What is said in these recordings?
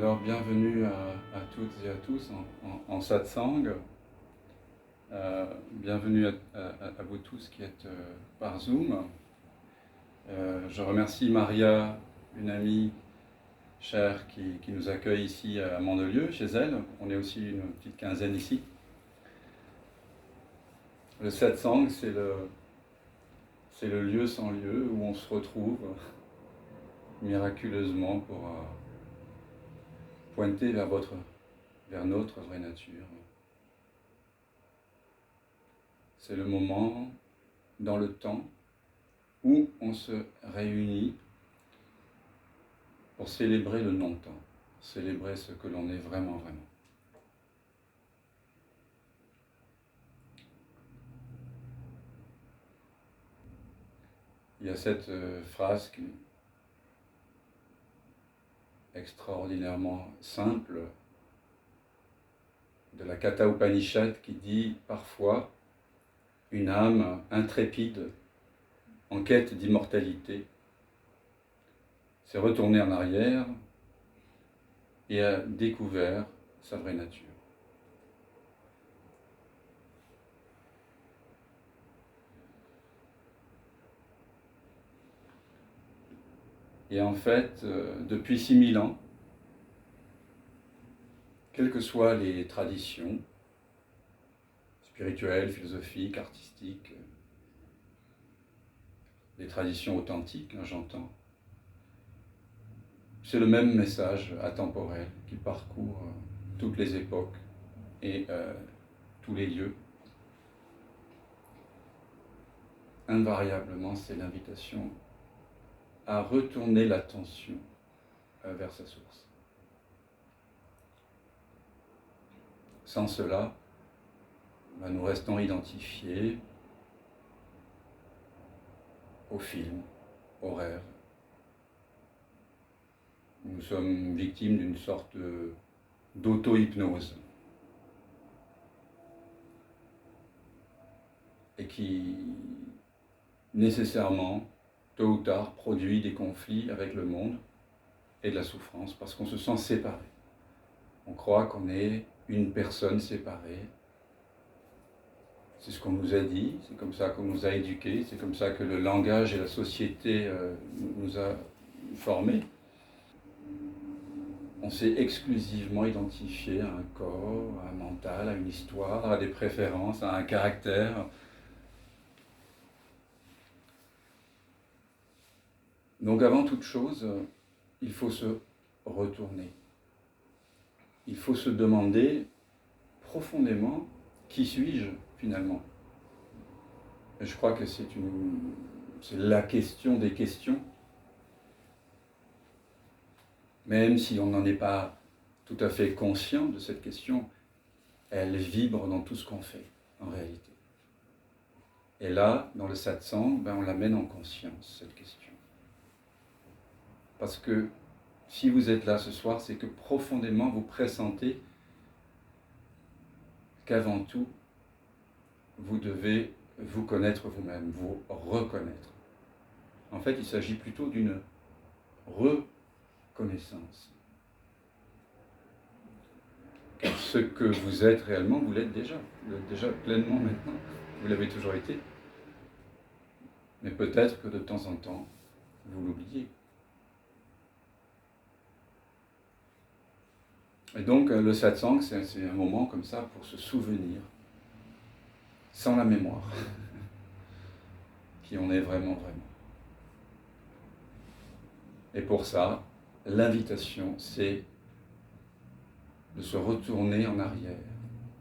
Alors, bienvenue à toutes et à tous en satsang. Bienvenue à vous tous qui êtes par Zoom. Je remercie Maria, une amie chère qui nous accueille ici à Mandelieu, chez elle. On est aussi une petite quinzaine ici. Le satsang, c'est le lieu sans lieu où on se retrouve miraculeusement pour pointer vers notre vraie nature. C'est le moment dans le temps où on se réunit pour célébrer le non-temps, célébrer ce que l'on est vraiment, vraiment. Il y a cette phrase qui est extraordinairement simple de la Katha Upanishad qui dit parfois une âme intrépide en quête d'immortalité s'est retournée en arrière et a découvert sa vraie nature. Et en fait, depuis 6000 ans, quelles que soient les traditions spirituelles, philosophiques, artistiques, les traditions authentiques, j'entends, c'est le même message atemporel qui parcourt toutes les époques et tous les lieux. Invariablement, c'est l'invitation à retourner l'attention vers sa source. Sans cela, nous restons identifiés aux films, aux rêves. Nous sommes victimes d'une sorte d'auto-hypnose et qui nécessairement, tôt ou tard, produit des conflits avec le monde et de la souffrance parce qu'on se sent séparé. On croit qu'on est une personne séparée. C'est ce qu'on nous a dit, c'est comme ça qu'on nous a éduqués, c'est comme ça que le langage et la société nous a formés. On s'est exclusivement identifié à un corps, à un mental, à une histoire, à des préférences, à un caractère. Donc avant toute chose, il faut se retourner. Il faut se demander profondément qui suis-je finalement. Et je crois que c'est la question des questions. Même si on n'en est pas tout à fait conscient de cette question, elle vibre dans tout ce qu'on fait, en réalité. Et là, dans le satsang, on l'amène en conscience, cette question. Parce que si vous êtes là ce soir, c'est que profondément vous pressentez qu'avant tout, vous devez vous connaître vous-même, vous reconnaître. En fait, il s'agit plutôt d'une reconnaissance. Car ce que vous êtes réellement, vous l'êtes déjà. Vous l'êtes déjà pleinement maintenant. Vous l'avez toujours été. Mais peut-être que de temps en temps, vous l'oubliez. Et donc, le satsang, c'est un moment comme ça pour se souvenir, sans la mémoire, qui on est vraiment, vraiment. Et pour ça, l'invitation, c'est de se retourner en arrière,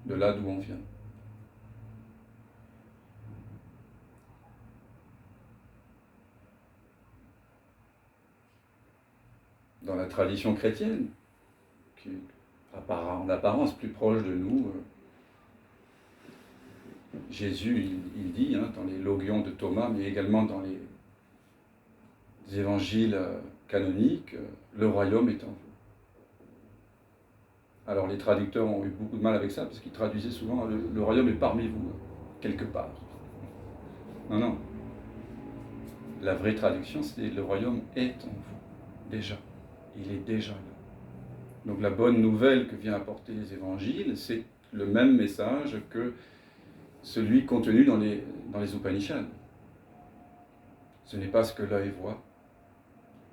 de là d'où on vient. Dans la tradition chrétienne, qui est en apparence plus proche de nous, Jésus, il dit dans les logions de Thomas, mais également dans les évangiles canoniques, le royaume est en vous. Alors les traducteurs ont eu beaucoup de mal avec ça, parce qu'ils traduisaient souvent le royaume est parmi vous, quelque part. Non. La vraie traduction, c'est le royaume est en vous, déjà. Il est déjà là. Donc la bonne nouvelle que vient apporter les évangiles, c'est le même message que celui contenu dans les Upanishads. Ce n'est pas ce que l'œil voit,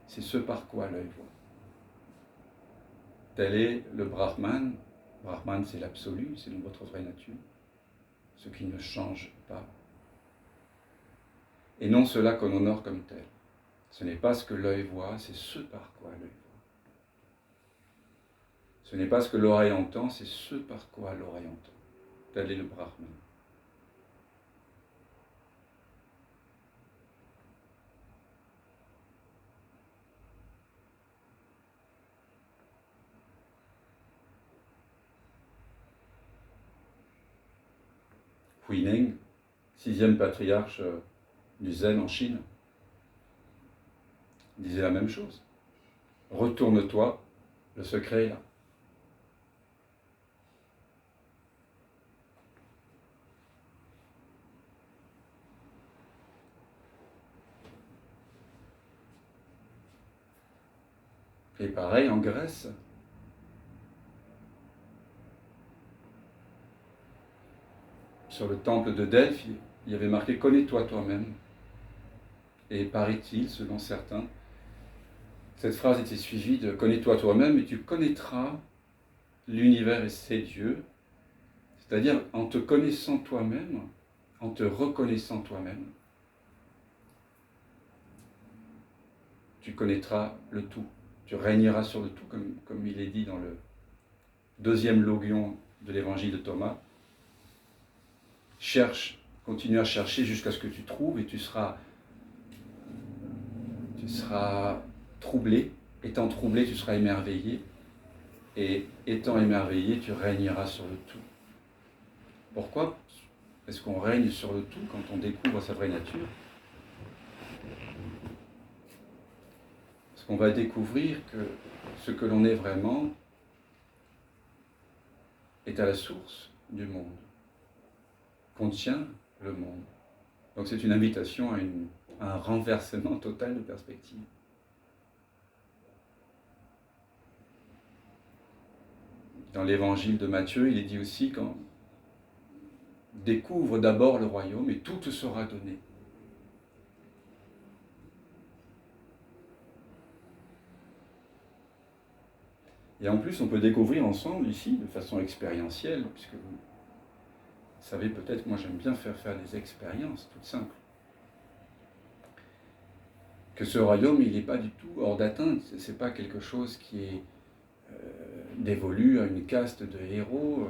c'est ce par quoi l'œil voit. Tel est le Brahman. Brahman, c'est l'absolu, c'est votre vraie nature, ce qui ne change pas. Et non cela qu'on honore comme tel. Ce n'est pas ce que l'œil voit, c'est ce par quoi l'œil voit. Ce n'est pas ce que l'oreille entend, c'est ce par quoi l'oreille entend. Tel est le Brahman. Huineng, 6e patriarche du Zen en Chine, disait la même chose. Retourne-toi, le secret est là. Et pareil en Grèce. Sur le temple de Delphes, il y avait marqué « Connais-toi toi-même ». Et paraît-il, selon certains, cette phrase était suivie de « Connais-toi toi-même et tu connaîtras l'univers et ses dieux ». C'est-à-dire, en te connaissant toi-même, en te reconnaissant toi-même, tu connaîtras le tout. Tu régneras sur le tout, comme il est dit dans le 2e logion de l'évangile de Thomas. Cherche, continue à chercher jusqu'à ce que tu trouves et tu seras troublé. Étant troublé, tu seras émerveillé. Et étant émerveillé, tu régneras sur le tout. Pourquoi est-ce qu'on règne sur le tout quand on découvre sa vraie nature? Parce qu'on va découvrir que ce que l'on est vraiment est à la source du monde, contient le monde. Donc c'est une invitation à un renversement total de perspective. Dans l'évangile de Matthieu, il est dit aussi qu'on découvre d'abord le royaume et tout te sera donné. Et en plus, on peut découvrir ensemble ici, de façon expérientielle, puisque vous savez peut-être, moi j'aime bien faire des expériences toutes simples, que ce royaume, il n'est pas du tout hors d'atteinte, ce n'est pas quelque chose qui est dévolu à une caste de héros,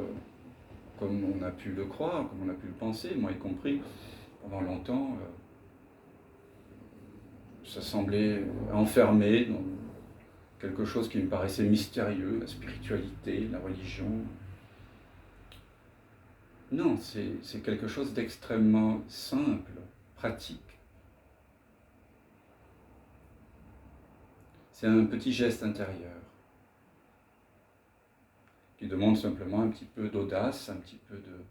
comme on a pu le croire, comme on a pu le penser, moi y compris, pendant longtemps, ça semblait enfermé dans quelque chose qui me paraissait mystérieux, la spiritualité, la religion. Non, c'est quelque chose d'extrêmement simple, pratique. C'est un petit geste intérieur qui demande simplement un petit peu d'audace, un petit peu de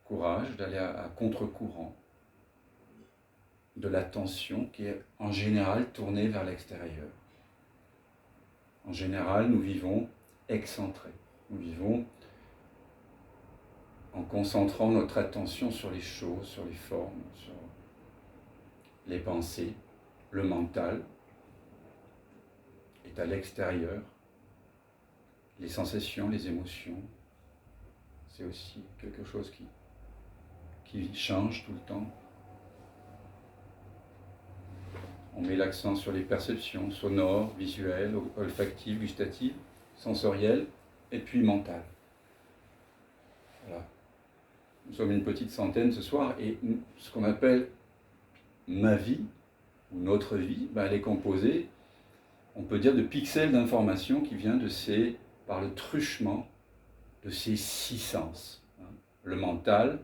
courage, d'aller à contre-courant de l'attention qui est en général tournée vers l'extérieur. En général, nous vivons excentrés. Nous vivons en concentrant notre attention sur les choses, sur les formes, sur les pensées. Le mental est à l'extérieur. Les sensations, les émotions, c'est aussi quelque chose qui change tout le temps. On met l'accent sur les perceptions sonores, visuelles, olfactives, gustatives, sensorielles, et puis mentales. Voilà. Nous sommes une petite centaine ce soir, et ce qu'on appelle ma vie, ou notre vie, elle est composée, on peut dire, de pixels d'informations qui viennent par le truchement de ces 6 sens. Le mental,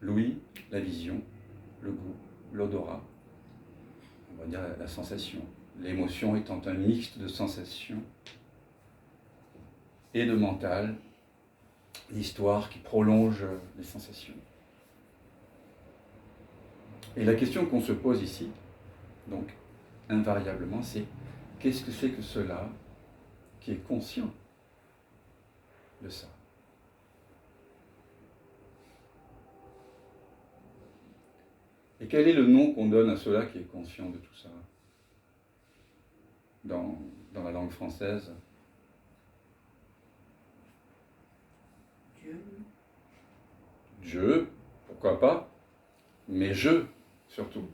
l'ouïe, la vision, le goût, l'odorat, on va dire la sensation. L'émotion étant un mixte de sensations et de mental, l'histoire qui prolonge les sensations. Et la question qu'on se pose ici, donc invariablement, c'est qu'est-ce que c'est que cela qui qui est conscient de ça. Et quel est le nom qu'on donne à cela qui est conscient de tout ça dans la langue française? Dieu. Dieu, pourquoi pas, mais je, surtout.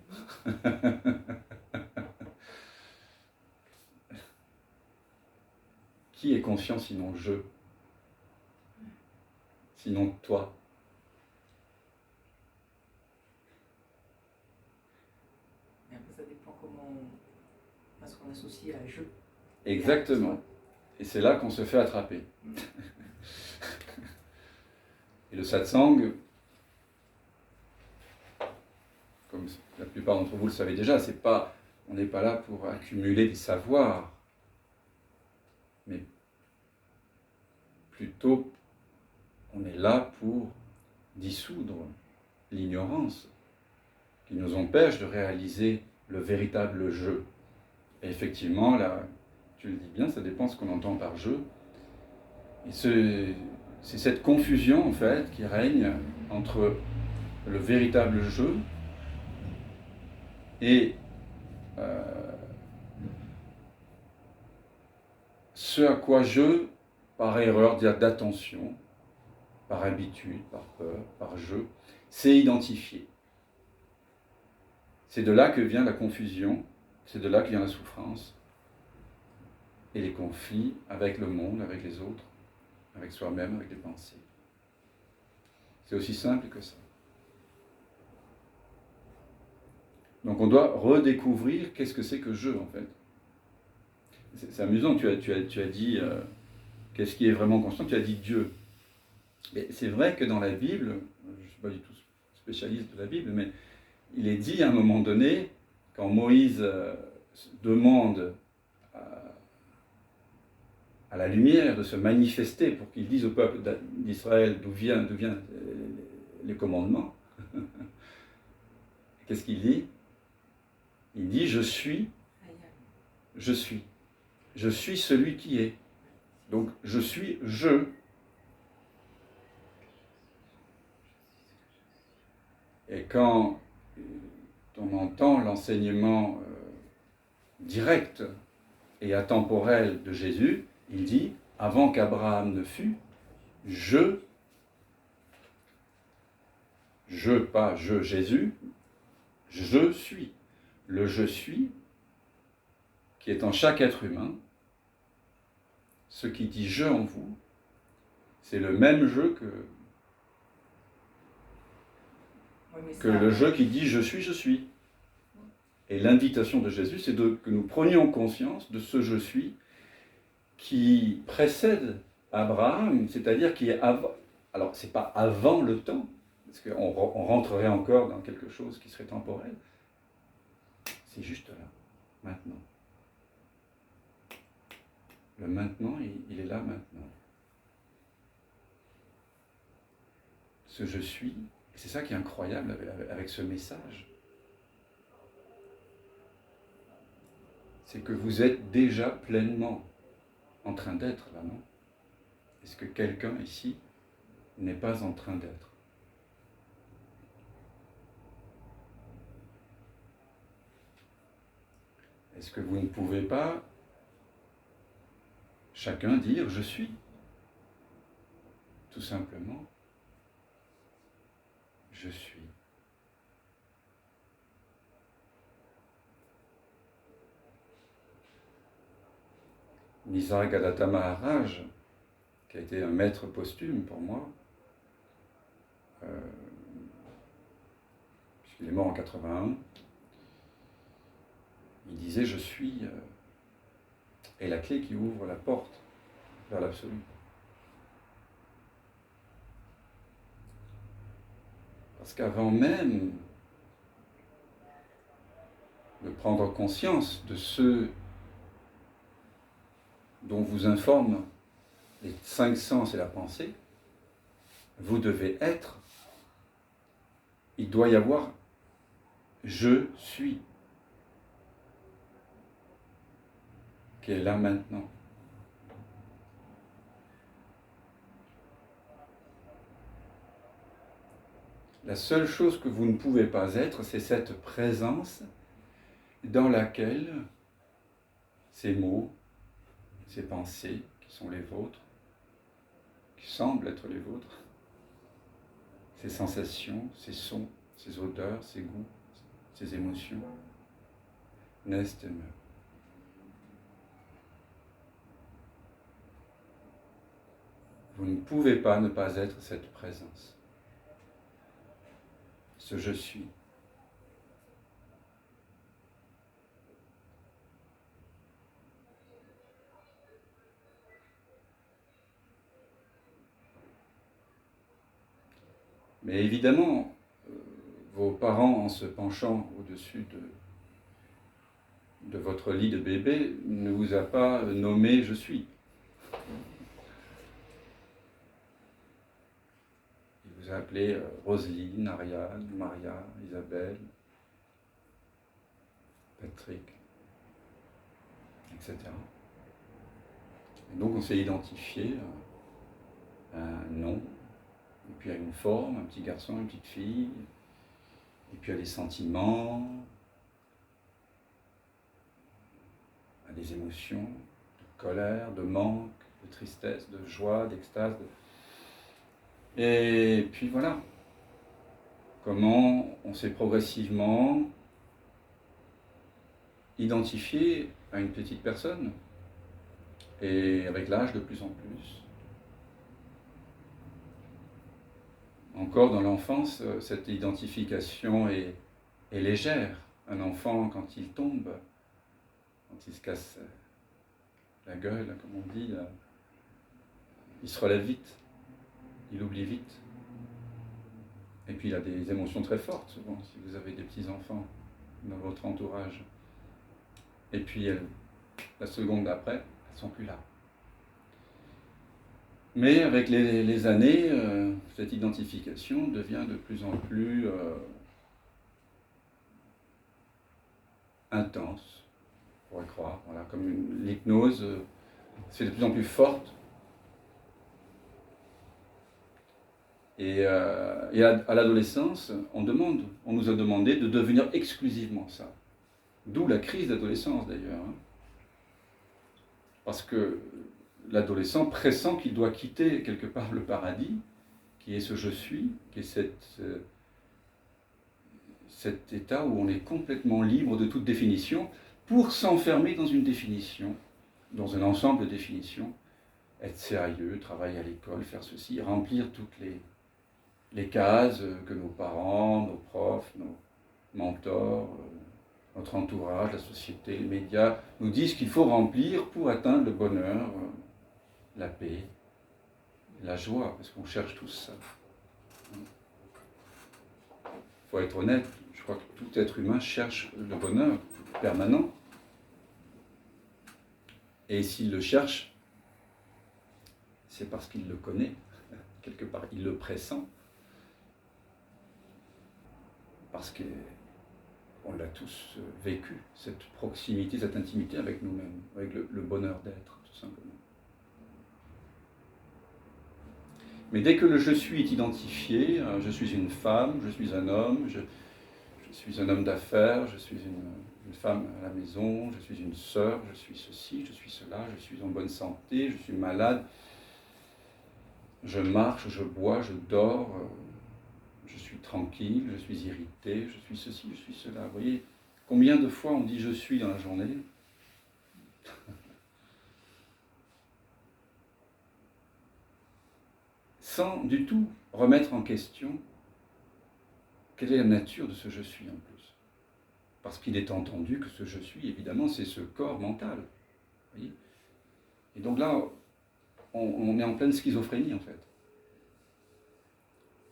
Qui est conscient sinon je? Sinon toi? Mais après, ça dépend à ce qu'on associe à je. Exactement. Et c'est là qu'on se fait attraper. Et le satsang, comme la plupart d'entre vous le savez déjà, on n'est pas là pour accumuler des savoirs, mais plutôt on est là pour dissoudre l'ignorance qui nous empêche de réaliser le véritable jeu. Et effectivement, là, tu le dis bien, ça dépend de ce qu'on entend par jeu. Et c'est cette confusion, en fait, qui règne entre le véritable jeu et ce à quoi je, par erreur d'attention, par habitude, par peur, par jeu, c'est identifié. C'est de là que vient la confusion, c'est de là que vient la souffrance et les conflits avec le monde, avec les autres, avec soi-même, avec les pensées. C'est aussi simple que ça. Donc on doit redécouvrir qu'est-ce que c'est que je, en fait. C'est amusant, tu as dit qu'est-ce qui est vraiment conscient, tu as dit Dieu. Mais c'est vrai que dans la Bible, je ne suis pas du tout spécialiste de la Bible, mais il est dit à un moment donné, quand Moïse demande à la lumière de se manifester pour qu'il dise au peuple d'Israël d'où viennent les commandements, qu'est-ce qu'il dit? Il dit je suis celui qui est. Donc je suis je. Et quand on entend l'enseignement direct et atemporel de Jésus, il dit, avant qu'Abraham ne fût, je, pas je Jésus, je suis. Le je suis, qui est en chaque être humain, ce qui dit je en vous, c'est le même je que le je qui dit je suis, je suis. Et l'invitation de Jésus, c'est que nous prenions conscience de ce je suis qui précède Abraham, c'est-à-dire qui est avant. Alors, ce n'est pas avant le temps, parce qu'on rentrerait encore dans quelque chose qui serait temporel. C'est juste là, maintenant. Le maintenant, il est là maintenant. Ce je suis, et c'est ça qui est incroyable avec ce message, c'est que vous êtes déjà pleinement en train d'être là, non? Est-ce que quelqu'un ici n'est pas en train d'être? Est-ce que vous ne pouvez pas chacun dire « je suis » tout simplement, je suis. Nisargadatta Maharaj, qui a été un maître posthume pour moi, puisqu'il est mort en 81, il disait « je suis » est la clé qui ouvre la porte vers l'absolu. Parce qu'avant même de prendre conscience de ce dont vous informent les 5 sens et la pensée, vous devez être, il doit y avoir je suis, qui est là maintenant. La seule chose que vous ne pouvez pas être, c'est cette présence dans laquelle ces mots, ces pensées qui sont les vôtres, qui semblent être les vôtres, ces sensations, ces sons, ces odeurs, ces goûts, ces émotions, naissent et meurent. Vous ne pouvez pas ne pas être cette présence, ce je suis. Mais évidemment, vos parents, en se penchant au-dessus de votre lit de bébé, ne vous a pas nommé « je suis ». Il vous a appelé Roselyne, Ariane, Maria, Isabelle, Patrick, etc. Et donc on s'est identifié à un nom, et puis à une forme, un petit garçon, une petite fille, et puis à des sentiments, à des émotions, de colère, de manque, de tristesse, de joie, d'extase. Et puis voilà, comment on s'est progressivement identifié à une petite personne, et avec l'âge de plus en plus. Encore dans l'enfance, cette identification est légère. Un enfant, quand il tombe, quand il se casse la gueule, comme on dit, il se relève vite, il oublie vite. Et puis il a des émotions très fortes, souvent, si vous avez des petits-enfants dans votre entourage. Et puis la seconde d'après, elles ne sont plus là. Mais avec les années, cette identification devient de plus en plus intense, on pourrait croire. Voilà, comme l'hypnose c'est de plus en plus forte. Et à l'adolescence, on nous a demandé de devenir exclusivement ça. D'où la crise d'adolescence d'ailleurs. Parce que l'adolescent pressent qu'il doit quitter quelque part le paradis, qui est ce je suis, qui est cet état où on est complètement libre de toute définition, pour s'enfermer dans une définition, dans un ensemble de définitions, être sérieux, travailler à l'école, faire ceci, remplir toutes les cases que nos parents, nos profs, nos mentors, notre entourage, la société, les médias nous disent qu'il faut remplir pour atteindre le bonheur, la paix, la joie, parce qu'on cherche tous ça. Il faut être honnête, je crois que tout être humain cherche le bonheur permanent. Et s'il le cherche, c'est parce qu'il le connaît, quelque part, il le pressent. Parce qu'on l'a tous vécu, cette proximité, cette intimité avec nous-mêmes, avec le bonheur d'être, tout simplement. Mais dès que le je suis est identifié, je suis une femme, je suis un homme, je suis un homme d'affaires, je suis une femme à la maison, je suis une sœur, je suis ceci, je suis cela, je suis en bonne santé, je suis malade, je marche, je bois, je dors, je suis tranquille, je suis irrité, je suis ceci, je suis cela. Vous voyez, combien de fois on dit je suis dans la journée ? Sans du tout remettre en question quelle est la nature de ce je suis en plus. Parce qu'il est entendu que ce je suis, évidemment, c'est ce corps mental. Vous voyez ? Et donc là, on est en pleine schizophrénie en fait.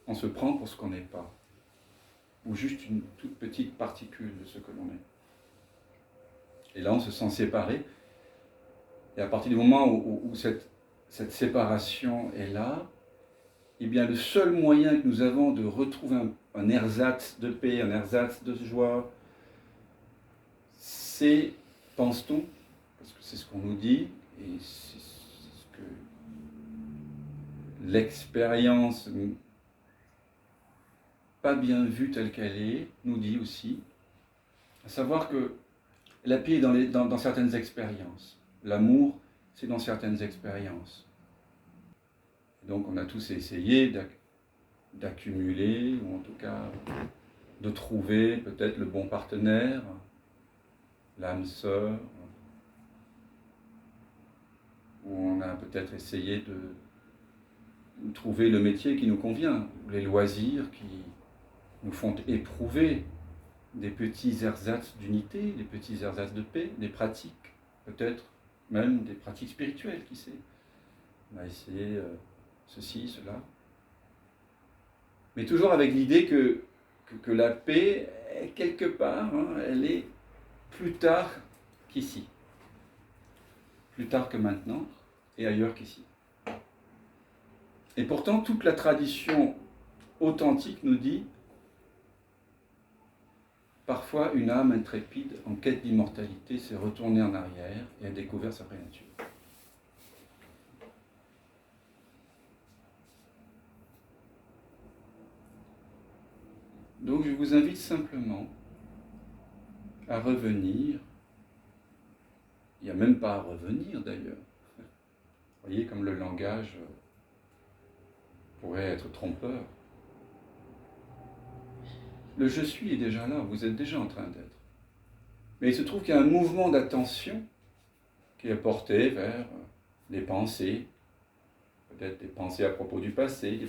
On se prend pour ce qu'on n'est pas. Ou juste une toute petite particule de ce que l'on est. Et là, on se sent séparé. Et à partir du moment où cette séparation est là, eh bien, le seul moyen que nous avons de retrouver un ersatz de paix, un ersatz de joie, c'est, pense-t-on, parce que c'est ce qu'on nous dit, et c'est ce que l'expérience pas bien vue telle qu'elle est, nous dit aussi, à savoir que la paix est dans certaines expériences. L'amour, c'est dans certaines expériences. Donc on a tous essayé d'accumuler, ou en tout cas de trouver peut-être le bon partenaire, l'âme sœur, ou on a peut-être essayé de trouver le métier qui nous convient, ou les loisirs qui nous font éprouver des petits ersatz d'unité, des petits ersatz de paix, des pratiques, peut-être même des pratiques spirituelles, qui sait. On a essayé ceci, cela. Mais toujours avec l'idée que la paix, quelque part, elle est plus tard qu'ici. Plus tard que maintenant, et ailleurs qu'ici. Et pourtant, toute la tradition authentique nous dit parfois une âme intrépide en quête d'immortalité s'est retournée en arrière et a découvert sa vraie nature. Donc je vous invite simplement à revenir, il n'y a même pas à revenir d'ailleurs. Vous voyez comme le langage pourrait être trompeur. Le je suis est déjà là, vous êtes déjà en train d'être. Mais il se trouve qu'il y a un mouvement d'attention qui est porté vers des pensées, peut-être des pensées à propos du passé,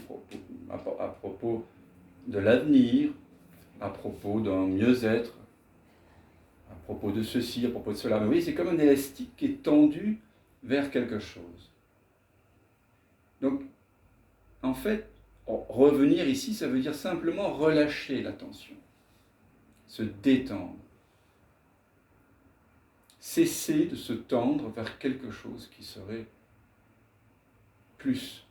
à propos de l'avenir, à propos d'un mieux-être, à propos de ceci, à propos de cela. Mais vous voyez, c'est comme un élastique qui est tendu vers quelque chose. Donc, en fait, revenir ici, ça veut dire simplement relâcher l'attention, se détendre, cesser de se tendre vers quelque chose qui serait plus,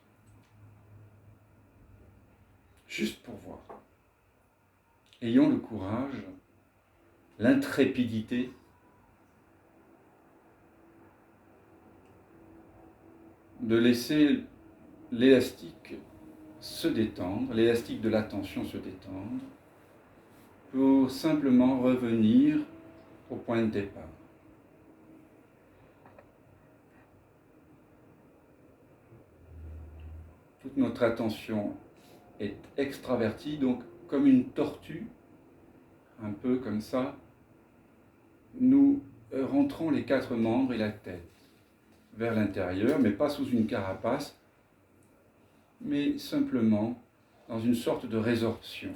juste pour voir. Ayons le courage, l'intrépidité de laisser l'élastique se détendre, l'élastique de l'attention se détendre, pour simplement revenir au point de départ. Toute notre attention est extravertie, donc comme une tortue, un peu comme ça, nous rentrons les 4 membres et la tête vers l'intérieur, mais pas sous une carapace, mais simplement dans une sorte de résorption.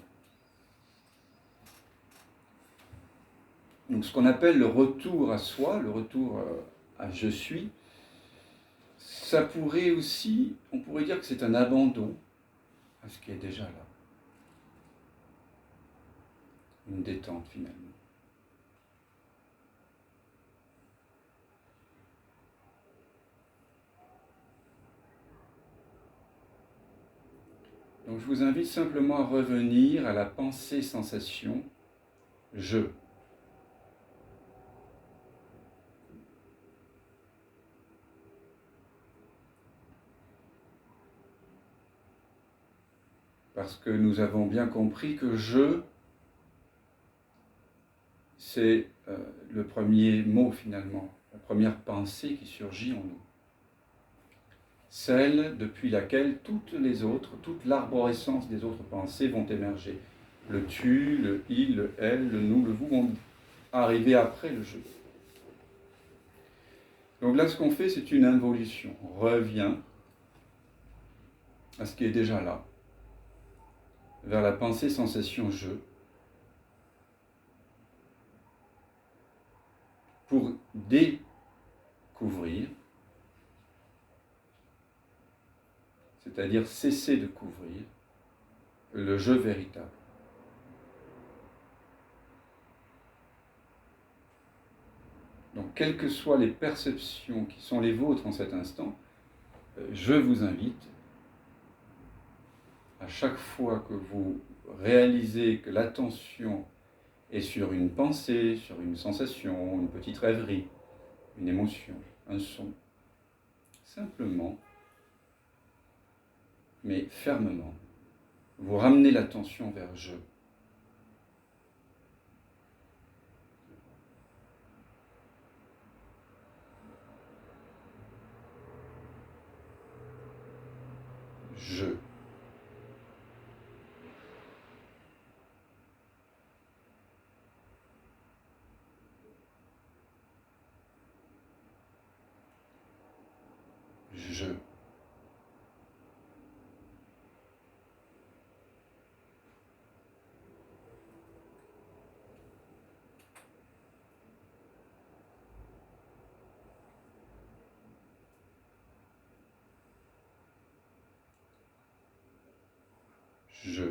Donc ce qu'on appelle le retour à soi, le retour à je suis, ça pourrait aussi, on pourrait dire que c'est un abandon à ce qui est déjà là. Une détente finalement. Donc je vous invite simplement à revenir à la pensée-sensation « je ». Parce que nous avons bien compris que « je », c'est le premier mot finalement, la première pensée qui surgit en nous. Celle depuis laquelle toutes les autres, toute l'arborescence des autres pensées vont émerger. Le tu, le il, le elle, le nous, le vous vont arriver après le je. Donc là, ce qu'on fait, c'est une involution. On revient à ce qui est déjà là, vers la pensée-sensation je, pour découvrir, c'est-à-dire cesser de couvrir le je véritable. Donc, quelles que soient les perceptions qui sont les vôtres en cet instant, je vous invite, à chaque fois que vous réalisez que l'attention est sur une pensée, sur une sensation, une petite rêverie, une émotion, un son, simplement, mais fermement, vous ramenez l'attention vers je. Je. Je. Je.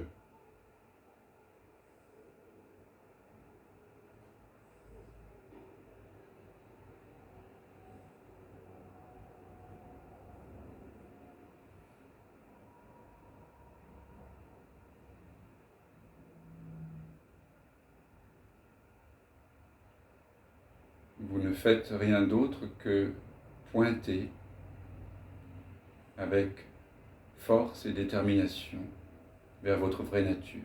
Vous ne faites rien d'autre que pointer avec force et détermination vers votre vraie nature.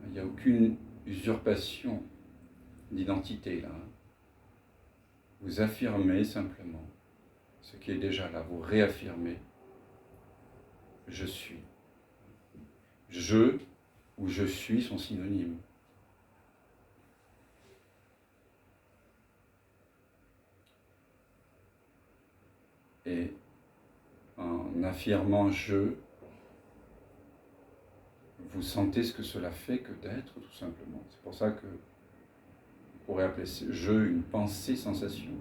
Il n'y a aucune usurpation d'identité là. Vous affirmez simplement ce qui est déjà là, vous réaffirmez « je suis ». Je ou je suis sont synonymes. Et en affirmant « je », vous sentez ce que cela fait que d'être, tout simplement. C'est pour ça que on pourrait appeler « je » une pensée-sensation.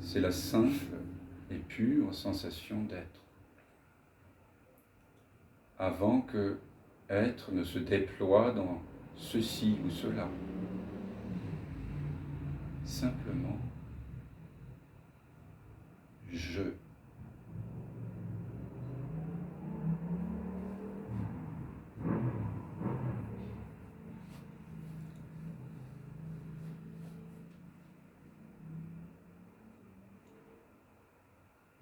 C'est la simple et pure sensation d'être. Avant que être ne se déploie dans ceci ou cela. Simplement, je.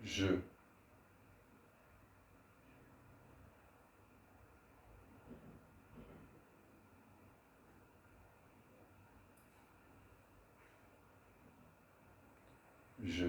Je. Je.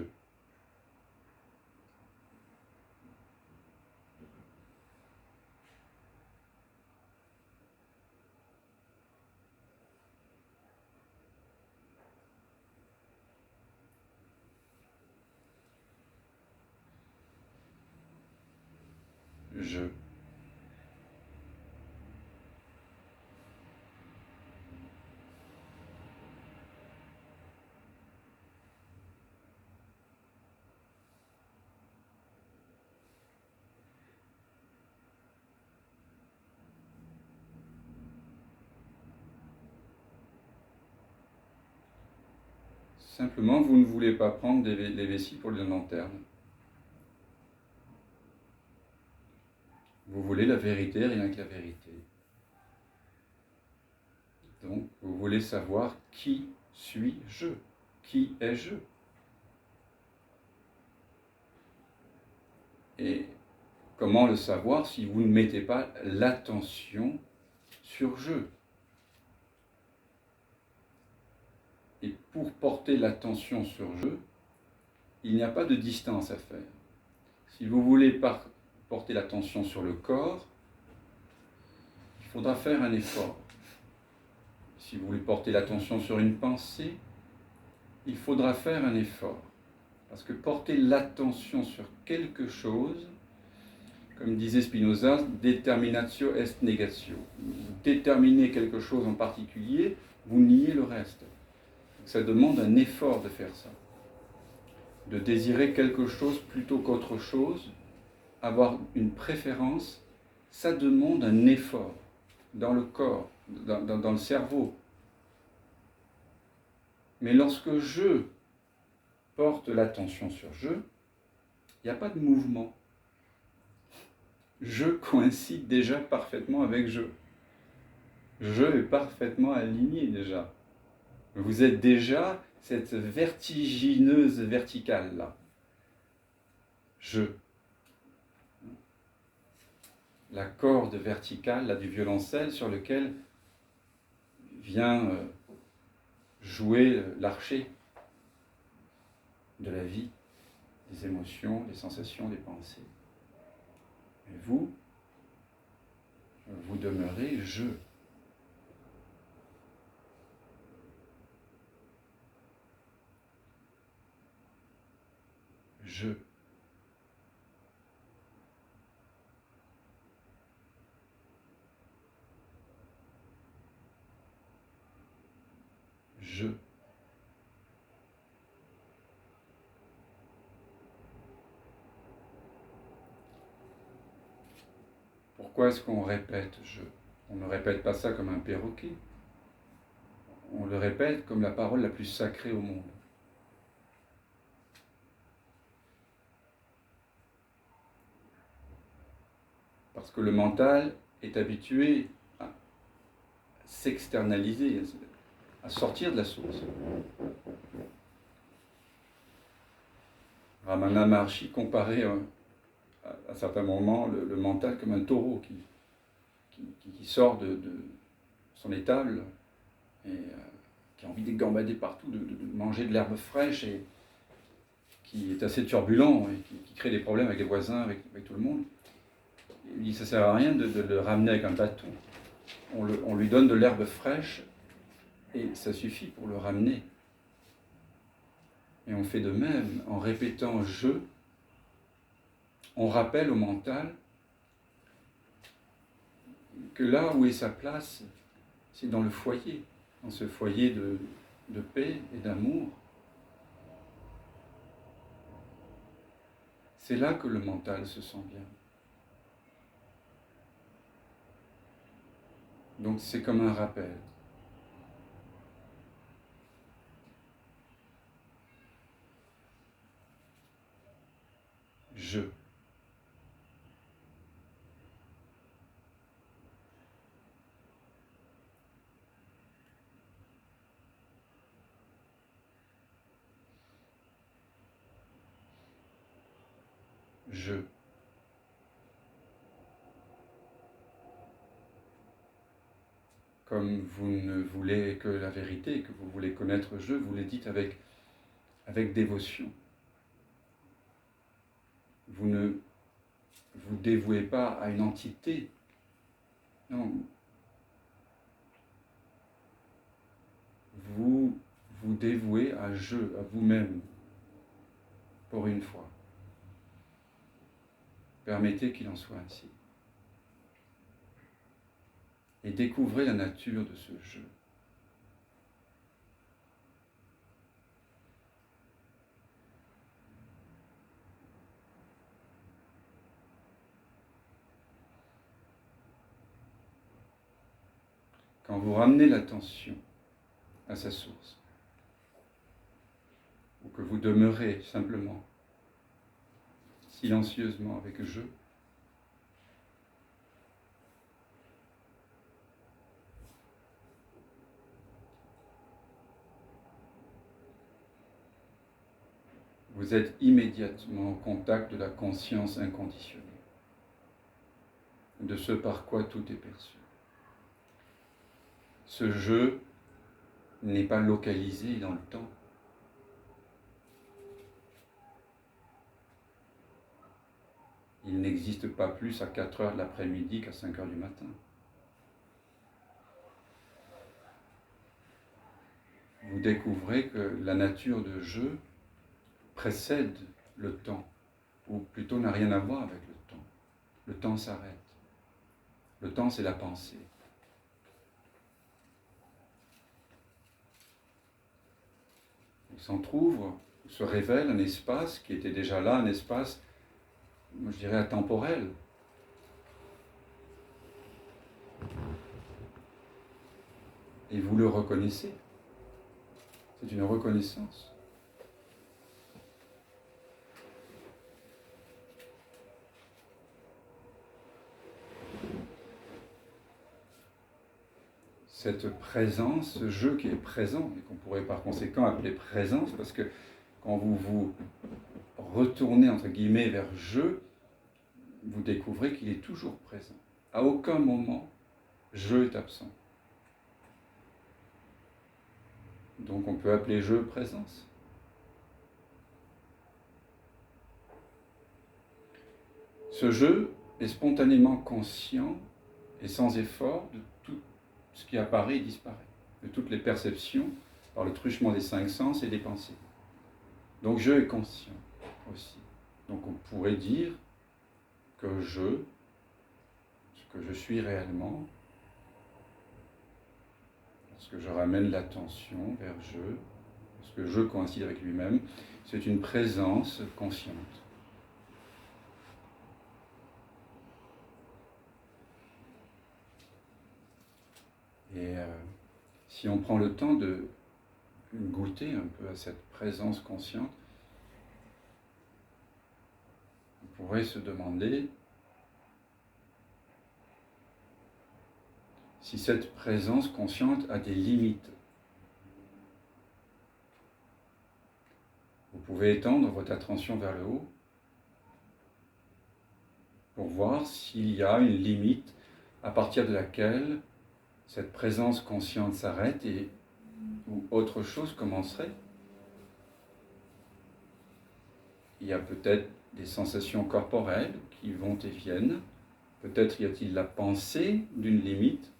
Je. Simplement, vous ne voulez pas prendre les vessies pour les lanternes. Vous voulez la vérité, rien que la vérité. Donc, vous voulez savoir qui suis-je? Qui est-je? Et comment le savoir si vous ne mettez pas l'attention sur je? Et pour porter l'attention sur je, il n'y a pas de distance à faire. Si vous voulez porter l'attention sur le corps, il faudra faire un effort. Si vous voulez porter l'attention sur une pensée, il faudra faire un effort. Parce que porter l'attention sur quelque chose, comme disait Spinoza, determinatio est negatio. Vous déterminez quelque chose en particulier, vous niez le reste. Ça demande un effort de faire ça. De désirer quelque chose plutôt qu'autre chose, avoir une préférence, ça demande un effort dans le corps, dans le cerveau. Mais lorsque je porte l'attention sur je, il n'y a pas de mouvement. Je coïncide déjà parfaitement avec je. Je est parfaitement aligné déjà. Vous êtes déjà cette vertigineuse verticale-là. Je. la corde verticale là, du violoncelle sur lequel vient jouer l'archer de la vie, des émotions, des sensations, des pensées. Et vous demeurez je. Je. Je. Pourquoi est-ce qu'on répète je? On ne répète pas ça comme un perroquet. On le répète comme la parole la plus sacrée au monde. Parce que le mental est habitué à s'externaliser, à sortir de la source. Ramana Maharshi comparait à certains moments le mental comme un taureau qui sort de son étable et qui a envie de gambader partout, de manger de l'herbe fraîche et qui est assez turbulent et qui crée des problèmes avec les voisins, avec tout le monde. Il dit que ça ne sert à rien de le ramener avec un bâton. On lui donne de l'herbe fraîche et ça suffit pour le ramener. Et on fait de même, en répétant « je », on rappelle au mental que là où est sa place, c'est dans le foyer, dans ce foyer de paix et d'amour. C'est là que le mental se sent bien. Donc c'est comme un rappel. Je. Je. Comme vous ne voulez que la vérité, que vous voulez connaître je, vous le dites avec dévotion. Vous ne vous dévouez pas à une entité. Non. Vous vous dévouez à je, à vous-même, pour une fois. Permettez qu'il en soit ainsi. Et découvrez la nature de ce je. Quand vous ramenez l'attention à sa source, ou que vous demeurez simplement, silencieusement avec je, vous êtes immédiatement en contact de la conscience inconditionnelle, de ce par quoi tout est perçu. Ce je n'est pas localisé dans le temps. Il n'existe pas plus à 4 heures de l'après-midi qu'à 5 heures du matin. Vous découvrez que la nature de je précède le temps, ou plutôt n'a rien à voir avec le temps. Le temps s'arrête. Le temps, c'est la pensée. Il s'entr'ouvre, se révèle un espace qui était déjà là, un espace, je dirais, atemporel. Et vous le reconnaissez. C'est une reconnaissance. Cette présence, ce je qui est présent, et qu'on pourrait par conséquent appeler présence, parce que quand vous vous retournez, entre guillemets, vers je, vous découvrez qu'il est toujours présent. À aucun moment, je est absent. Donc on peut appeler je présence. Ce je est spontanément conscient et sans effort de tout ce qui apparaît et disparaît, de toutes les perceptions par le truchement des 5 sens et des pensées. Donc je est conscient aussi. Donc on pourrait dire que je, ce que je suis réellement, lorsque je ramène l'attention vers je, lorsque je coïncide avec lui-même, c'est une présence consciente. Et si on prend le temps de goûter un peu à cette présence consciente, on pourrait se demander si cette présence consciente a des limites. Vous pouvez étendre votre attention vers le haut pour voir s'il y a une limite à partir de laquelle cette présence consciente s'arrête et où autre chose commencerait. Il y a peut-être des sensations corporelles qui vont et viennent. Peut-être y a-t-il la pensée d'une limite.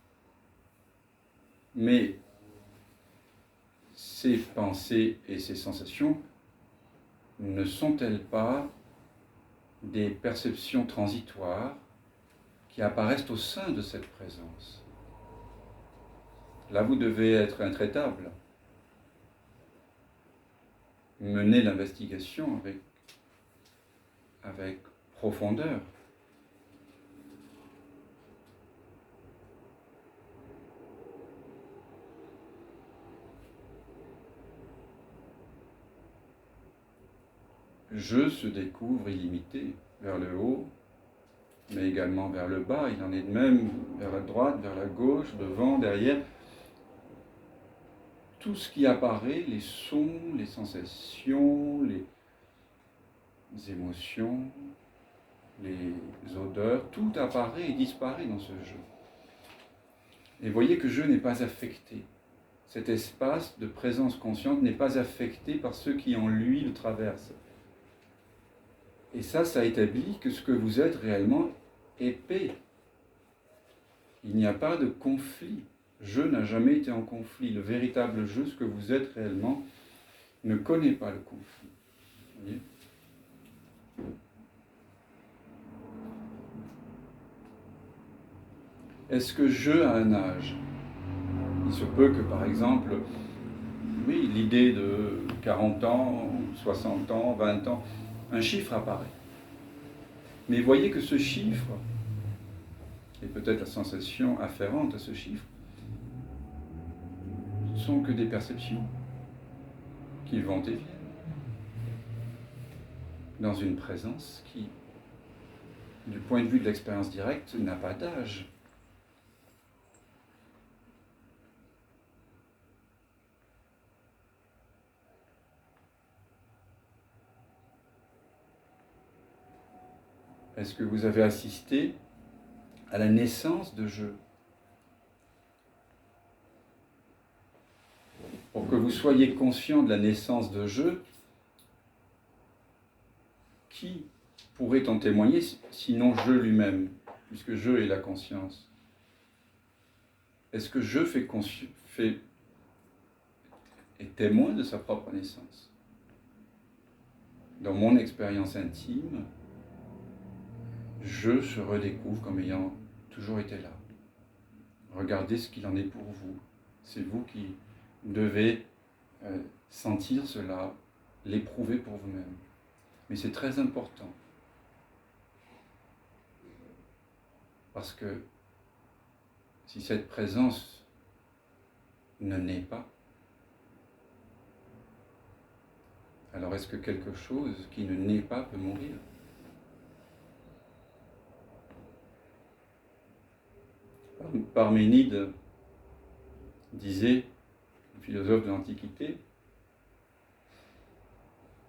Mais ces pensées et ces sensations ne sont-elles pas des perceptions transitoires qui apparaissent au sein de cette présence? Là, vous devez être intraitable. Mener l'investigation avec profondeur. Je se découvre illimité vers le haut, mais également vers le bas. Il en est de même vers la droite, vers la gauche, devant, derrière. Tout ce qui apparaît, les sons, les sensations, les émotions, les odeurs, tout apparaît et disparaît dans ce jeu. Et voyez que je n'est pas affecté. Cet espace de présence consciente n'est pas affecté par ceux qui en lui le traversent. Et ça établit que ce que vous êtes réellement est paix. Il n'y a pas de conflit. Je n'a jamais été en conflit. Le véritable je, ce que vous êtes réellement, ne connaît pas le conflit. Vous voyez ? Est-ce que je a un âge ? Il se peut que, par exemple, oui, l'idée de 40 ans, 60 ans, 20 ans, un chiffre apparaît. Mais voyez que ce chiffre, et peut-être la sensation afférente à ce chiffre, ne sont que des perceptions qui vont et viennent dans une présence qui, du point de vue de l'expérience directe, n'a pas d'âge. Est-ce que vous avez assisté à la naissance de je ? Pour que vous soyez conscient de la naissance de je, qui pourrait en témoigner sinon je lui-même, puisque je est la conscience ? Est-ce que je est témoin de sa propre naissance ? Dans mon expérience intime, je se redécouvre comme ayant toujours été là. Regardez ce qu'il en est pour vous. C'est vous qui devez sentir cela, l'éprouver pour vous-même. Mais c'est très important. Parce que si cette présence ne naît pas, alors est-ce que quelque chose qui ne naît pas peut mourir ? Parménide disait, le philosophe de l'Antiquité,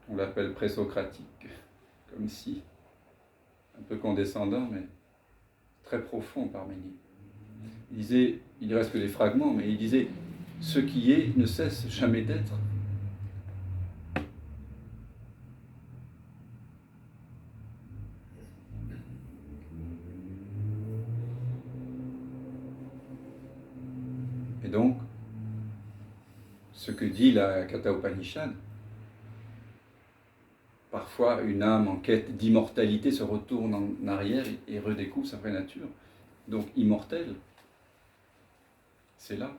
on l'appelle présocratique, comme si un peu condescendant, mais très profond, Parménide. Il disait, il ne reste que des fragments, mais il disait, ce qui est ne cesse jamais d'être. Et donc, ce que dit la Katha Upanishad, parfois une âme en quête d'immortalité se retourne en arrière et redécouvre sa vraie nature. Donc, immortel, c'est là.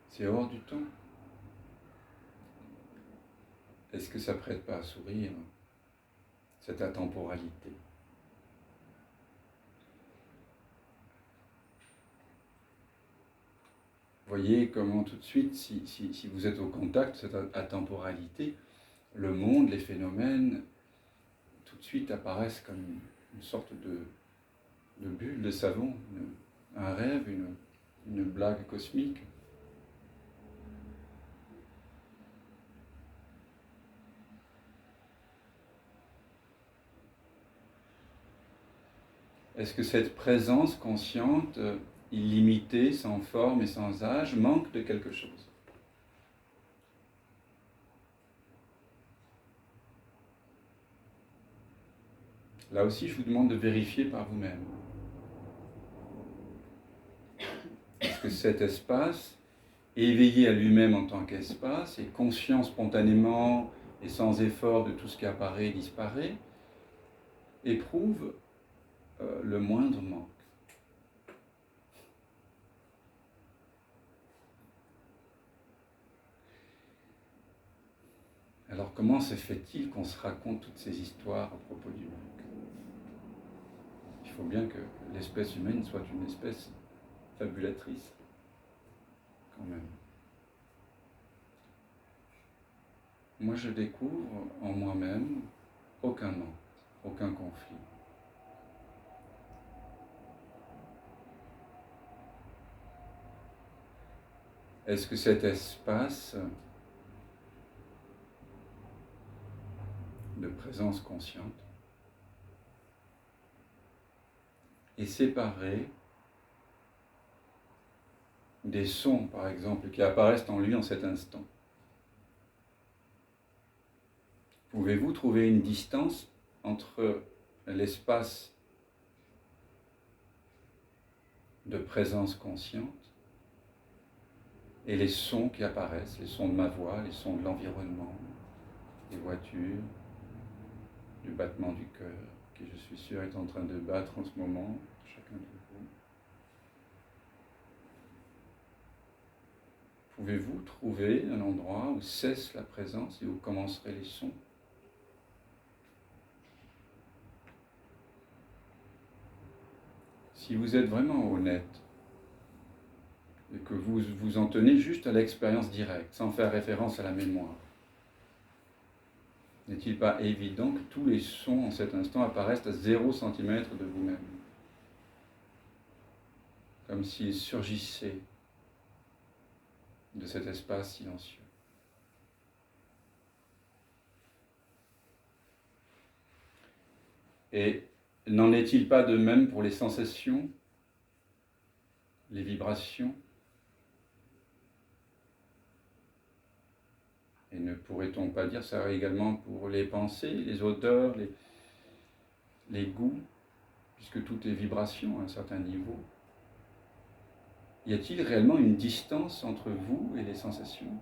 C'est hors du temps. Est-ce que ça prête pas à sourire, cette atemporalité? Voyez comment tout de suite, si vous êtes au contact de cette atemporalité, le monde, les phénomènes, tout de suite apparaissent comme une sorte de bulle de savon, un rêve, une blague cosmique. Est-ce que cette présence consciente, illimitée, sans forme et sans âge, manque de quelque chose? Là aussi, je vous demande de vérifier par vous-même. Est-ce que cet espace, éveillé à lui-même en tant qu'espace, et conscient spontanément et sans effort de tout ce qui apparaît et disparaît, éprouve le moindre manque? Alors comment se fait-il qu'on se raconte toutes ces histoires à propos du manque? Il faut bien que l'espèce humaine soit une espèce fabulatrice, quand même. Moi, je découvre en moi-même aucun manque, aucun conflit. Est-ce que cet espace de présence consciente est séparé des sons, par exemple, qui apparaissent en lui en cet instant? Pouvez-vous trouver une distance entre l'espace de présence consciente et les sons qui apparaissent, les sons de ma voix, les sons de l'environnement, des voitures, du battement du cœur, qui je suis sûr est en train de battre en ce moment, chacun de vous? Pouvez-vous trouver un endroit où cesse la présence et où commenceraient les sons? Si vous êtes vraiment honnête et que vous vous en tenez juste à l'expérience directe, sans faire référence à la mémoire, n'est-il pas évident que tous les sons en cet instant apparaissent à 0 cm de vous-même, comme s'ils surgissaient de cet espace silencieux? Et n'en est-il pas de même pour les sensations, les vibrations? Et ne pourrait-on pas dire ça également pour les pensées, les odeurs, les goûts, puisque tout est vibration à un certain niveau? Y a-t-il réellement une distance entre vous et les sensations?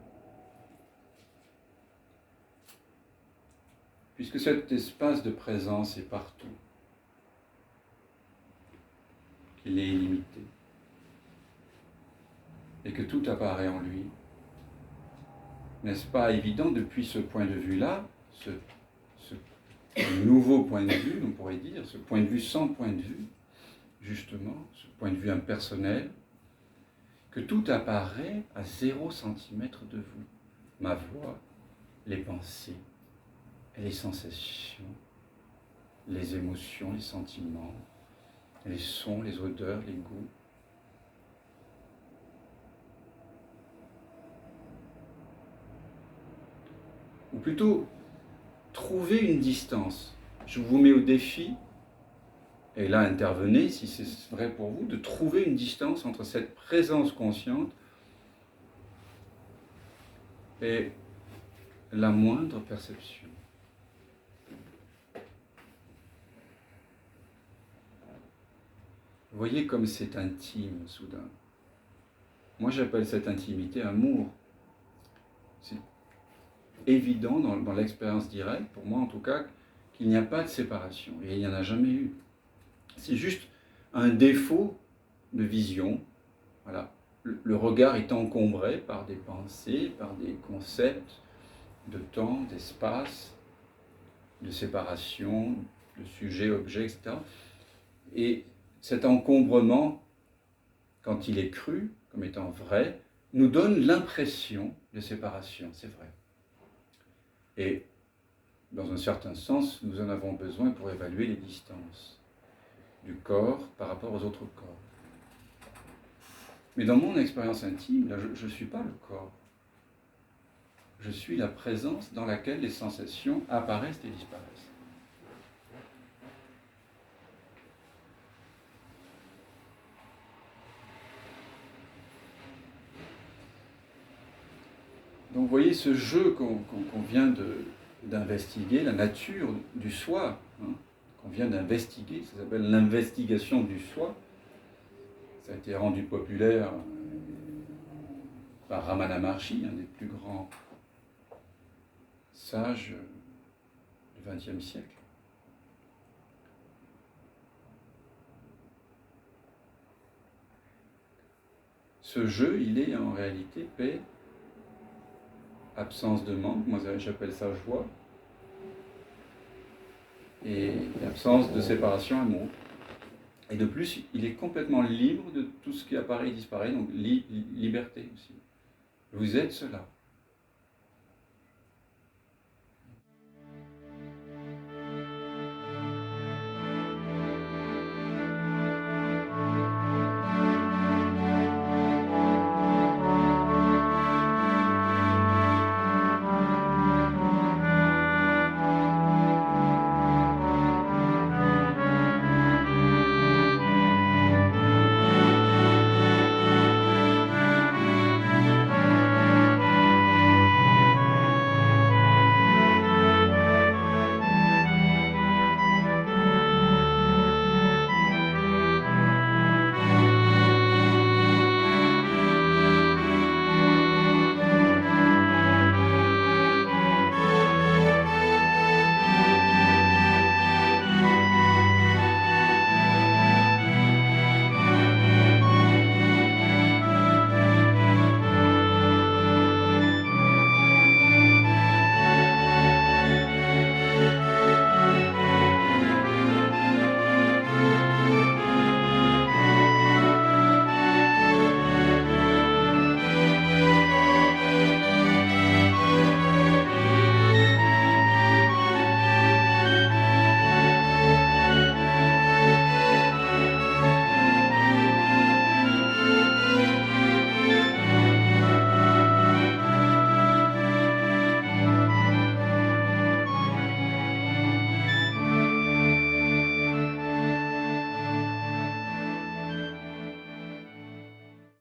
Puisque cet espace de présence est partout, qu'il est illimité, et que tout apparaît en lui, n'est-ce pas évident depuis ce point de vue-là, ce nouveau point de vue, on pourrait dire, ce point de vue sans point de vue, justement, ce point de vue impersonnel, que tout apparaît à 0 cm de vous? Ma voix, les pensées, les sensations, les émotions, les sentiments, les sons, les odeurs, les goûts. Ou plutôt, trouver une distance. Je vous mets au défi, et là intervenez si c'est vrai pour vous, de trouver une distance entre cette présence consciente et la moindre perception. Vous voyez comme c'est intime soudain. Moi j'appelle cette intimité amour. C'est évident dans l'expérience directe, pour moi en tout cas, qu'il n'y a pas de séparation, et il n'y en a jamais eu. C'est juste un défaut de vision. Voilà. Le regard est encombré par des pensées, par des concepts de temps, d'espace, de séparation, de sujet, objet, etc. Et cet encombrement, quand il est cru, comme étant vrai, nous donne l'impression de séparation, c'est vrai. Et dans un certain sens, nous en avons besoin pour évaluer les distances du corps par rapport aux autres corps. Mais dans mon expérience intime, là, je ne suis pas le corps. Je suis la présence dans laquelle les sensations apparaissent et disparaissent. Donc vous voyez ce jeu qu'on vient d'investiguer, la nature du soi, hein, qu'on vient d'investiguer, ça s'appelle l'investigation du soi. Ça a été rendu populaire par Ramana Maharshi, un des plus grands sages du XXe siècle. Ce jeu, il est en réalité paix, absence de manque, moi j'appelle ça joie, et absence de séparation, amour. Et de plus, il est complètement libre de tout ce qui apparaît et disparaît, donc liberté aussi. Vous êtes cela.